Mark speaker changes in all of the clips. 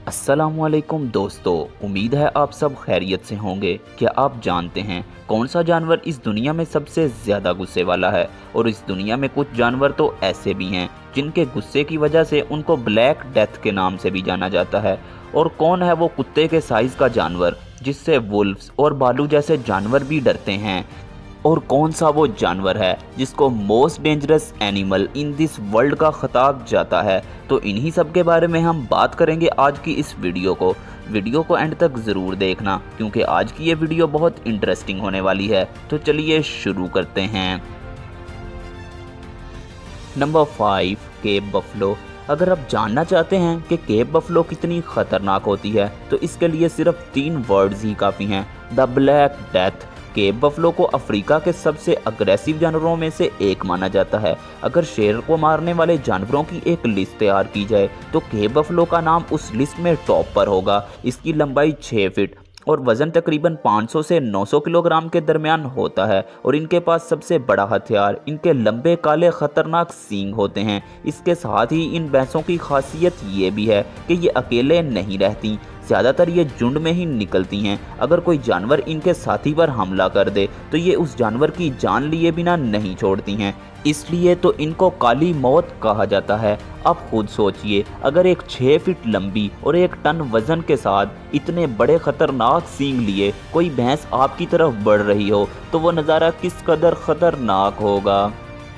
Speaker 1: अस्सलामुअलैकुम दोस्तों, उम्मीद है आप सब खैरियत से होंगे। क्या आप जानते हैं कौन सा जानवर इस दुनिया में सबसे ज़्यादा गुस्से वाला है? और इस दुनिया में कुछ जानवर तो ऐसे भी हैं जिनके गुस्से की वजह से उनको ब्लैक डेथ के नाम से भी जाना जाता है। और कौन है वो कुत्ते के साइज़ का जानवर जिससे वुल्फ्स और भालू जैसे जानवर भी डरते हैं? और कौन सा वो जानवर है जिसको most dangerous animal in this world का खिताब जाता है? तो इन्हीं सब के बारे में हम बात करेंगे आज की इस वीडियो को एंड तक ज़रूर देखना, क्योंकि आज की ये वीडियो बहुत इंटरेस्टिंग होने वाली है। तो चलिए शुरू करते हैं। Number 5, cape buffalo. अगर आप जानना चाहते हैं कि केप बफलो कितनी खतरनाक होती है तो इसके लिए सिर्फ 3 वर्ड्स ही काफ़ी हैं, the black death. Cape buffalo को अफ्रीका के सबसे अग्रेसिव जानवरों में से एक माना जाता है। अगर शेर को मारने वाले जानवरों की एक लिस्ट तैयार की जाए तो केप बफलो का नाम उस लिस्ट में टॉप पर होगा। इसकी लंबाई 6 फीट और वज़न तकरीबन 500 से 900 किलोग्राम के दरमियान होता है। और इनके पास सबसे बड़ा हथियार इनके लंबे काले खतरनाक सींग होते हैं। इसके साथ ही इन भैंसों की खासियत ये भी है कि ये अकेले नहीं रहती, ज़्यादातर ये झुंड में ही निकलती हैं। अगर कोई जानवर इनके साथी पर हमला कर दे तो ये उस जानवर की जान लिए बिना नहीं छोड़ती हैं, इसलिए तो इनको काली मौत कहा जाता है। आप खुद सोचिए, अगर एक 6 फीट लंबी और 1 टन वजन के साथ इतने बड़े खतरनाक सींग लिए कोई भैंस आपकी तरफ बढ़ रही हो तो वो नज़ारा किस कदर खतरनाक होगा।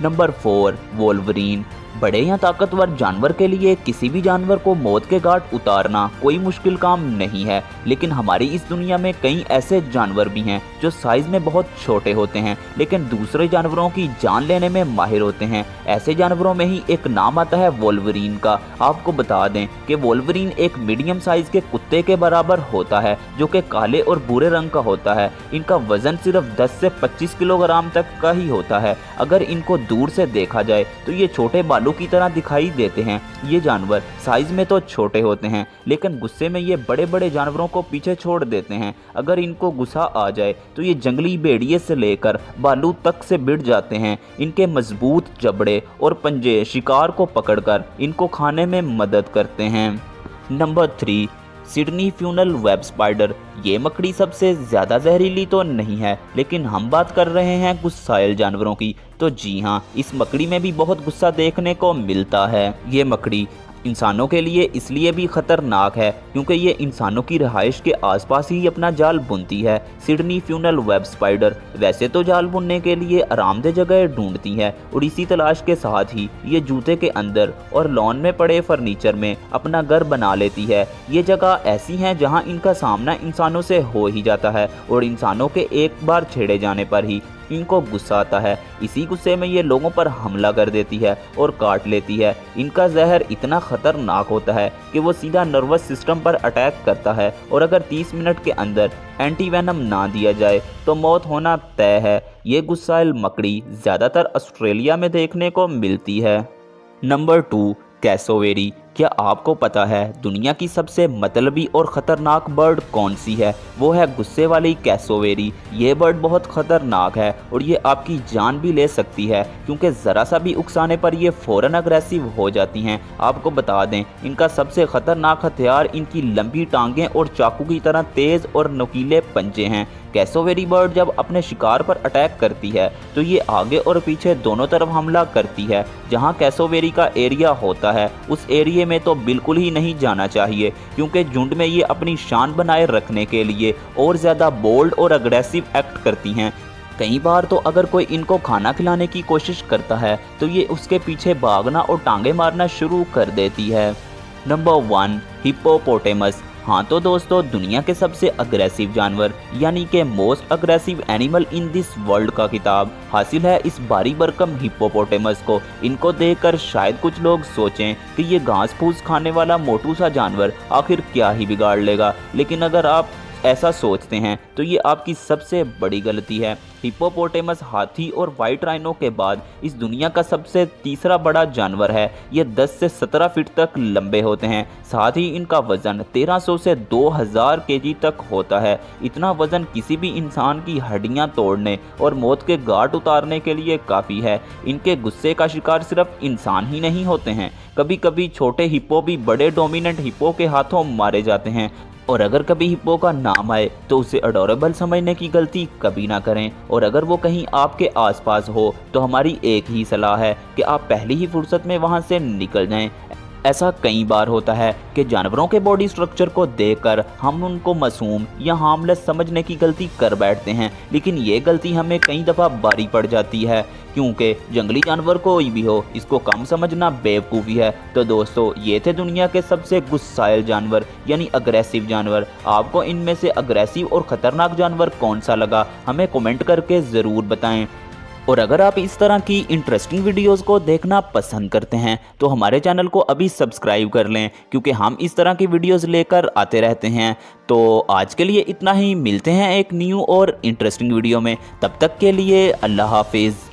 Speaker 1: Number 4, Wolverine. बड़े या ताकतवर जानवर के लिए किसी भी जानवर को मौत के घाट उतारना कोई मुश्किल काम नहीं है, लेकिन हमारी इस दुनिया में कई ऐसे जानवर भी हैं जो साइज में बहुत छोटे होते हैं लेकिन दूसरे जानवरों की जान लेने में माहिर होते हैं। ऐसे जानवरों में ही एक नाम आता है वोल्वरीन का। आपको बता दें कि वोल्वरीन एक मीडियम साइज के कुत्ते के बराबर होता है जो कि काले और भूरे रंग का होता है। इनका वजन सिर्फ 10 से 25 किलोग्राम तक का ही होता है। अगर इनको दूर से देखा जाए तो ये छोटे बालू की तरह दिखाई देते हैं। ये जानवर साइज में तो छोटे होते हैं लेकिन गुस्से में ये बड़े बड़े जानवरों को पीछे छोड़ देते हैं। अगर इनको गुस्सा आ जाए तो ये जंगली भेड़िए से लेकर भालू तक से भिड़ जाते हैं। इनके मजबूत जबड़े और पंजे शिकार को पकड़कर इनको खाने में मदद करते हैं। Number 3, Sydney funnel web spider. ये मकड़ी सबसे ज़्यादा जहरीली तो नहीं है, लेकिन हम बात कर रहे हैं गुस्साइल जानवरों की। तो जी हाँ, इस मकड़ी में भी बहुत गुस्सा देखने को मिलता है। ये मकड़ी इंसानों के लिए इसलिए भी खतरनाक है क्योंकि ये इंसानों की रिहाइश के आसपास ही अपना जाल बुनती है। सिडनी फ्यूनल वेब स्पाइडर वैसे तो जाल बुनने के लिए आरामदेह जगह ढूंढती है और इसी तलाश के साथ ही ये जूते के अंदर और लॉन में पड़े फर्नीचर में अपना घर बना लेती है। ये जगह ऐसी हैं जहां इनका सामना इंसानों से हो ही जाता है और इंसानों के एक बार छेड़े जाने पर ही इनको गुस्सा आता है। इसी गुस्से में ये लोगों पर हमला कर देती है और काट लेती है। इनका जहर इतना खतरनाक होता है कि वो सीधा नर्वस सिस्टम पर अटैक करता है और अगर 30 मिनट के अंदर एंटीवेनम ना दिया जाए तो मौत होना तय है। ये गुस्साइल मकड़ी ज़्यादातर ऑस्ट्रेलिया में देखने को मिलती है। Number 2, cassowary. क्या आपको पता है दुनिया की सबसे मतलबी और ख़तरनाक बर्ड कौन सी है? वो है गुस्से वाली कैसोवेरी। ये बर्ड बहुत ख़तरनाक है और ये आपकी जान भी ले सकती है क्योंकि ज़रा सा भी उकसाने पर ये फ़ौरन अग्रेसिव हो जाती हैं। आपको बता दें, इनका सबसे ख़तरनाक हथियार इनकी लंबी टांगें और चाकू की तरह तेज़ और नुकीले पंजे हैं। कैसोवेरी बर्ड जब अपने शिकार पर अटैक करती है तो ये आगे और पीछे दोनों तरफ हमला करती है। जहां कैसोवेरी का एरिया होता है उस एरिया में तो बिल्कुल ही नहीं जाना चाहिए क्योंकि झुंड में ये अपनी शान बनाए रखने के लिए और ज़्यादा बोल्ड और अग्रेसिव एक्ट करती हैं। कई बार तो अगर कोई इनको खाना खिलाने की कोशिश करता है तो ये उसके पीछे भागना और टांगे मारना शुरू कर देती है। Number 1, hippopotamus. हाँ तो दोस्तों, दुनिया के सबसे अग्रेसिव जानवर यानी कि most aggressive animal in this world का खिताब हासिल है इस भारी भरकम हिप्पोपोटेमस को। इनको देखकर शायद कुछ लोग सोचें कि ये घास फूस खाने वाला मोटू सा जानवर आखिर क्या ही बिगाड़ लेगा, लेकिन अगर आप ऐसा सोचते हैं तो ये आपकी सबसे बड़ी गलती है। हिप्पोपोटेमस हाथी और वाइट राइनो के बाद इस दुनिया का सबसे तीसरा बड़ा जानवर है। ये 10 से 17 फीट तक लंबे होते हैं। साथ ही इनका वजन 1300 से 2000 केजी तक होता है। इतना वजन किसी भी इंसान की हड्डियां तोड़ने और मौत के घाट उतारने के लिए काफ़ी है। इनके गुस्से का शिकार सिर्फ इंसान ही नहीं होते हैं, कभी कभी छोटे हिप्पो भी बड़े डोमिनेंट हिप्पो के हाथों मारे जाते हैं। और अगर कभी हिप्पो का नाम आए तो उसे अडोरेबल समझने की गलती कभी ना करें। और अगर वो कहीं आपके आसपास हो तो हमारी एक ही सलाह है कि आप पहली ही फुर्सत में वहाँ से निकल जाएं। ऐसा कई बार होता है कि जानवरों के बॉडी स्ट्रक्चर को देखकर हम उनको मासूम या हार्मलेस समझने की गलती कर बैठते हैं, लेकिन ये गलती हमें कई दफ़ा भारी पड़ जाती है, क्योंकि जंगली जानवर कोई भी हो इसको कम समझना बेवकूफ़ी है। तो दोस्तों, ये थे दुनिया के सबसे गुस्साइल जानवर यानी अग्रेसिव जानवर। आपको इनमें से अग्रेसिव और ख़तरनाक जानवर कौन सा लगा, हमें कमेंट करके ज़रूर बताएं। और अगर आप इस तरह की इंटरेस्टिंग वीडियोस को देखना पसंद करते हैं तो हमारे चैनल को अभी सब्सक्राइब कर लें, क्योंकि हम इस तरह की वीडियोस लेकर आते रहते हैं। तो आज के लिए इतना ही, मिलते हैं एक न्यू और इंटरेस्टिंग वीडियो में। तब तक के लिए अल्लाह हाफिज़।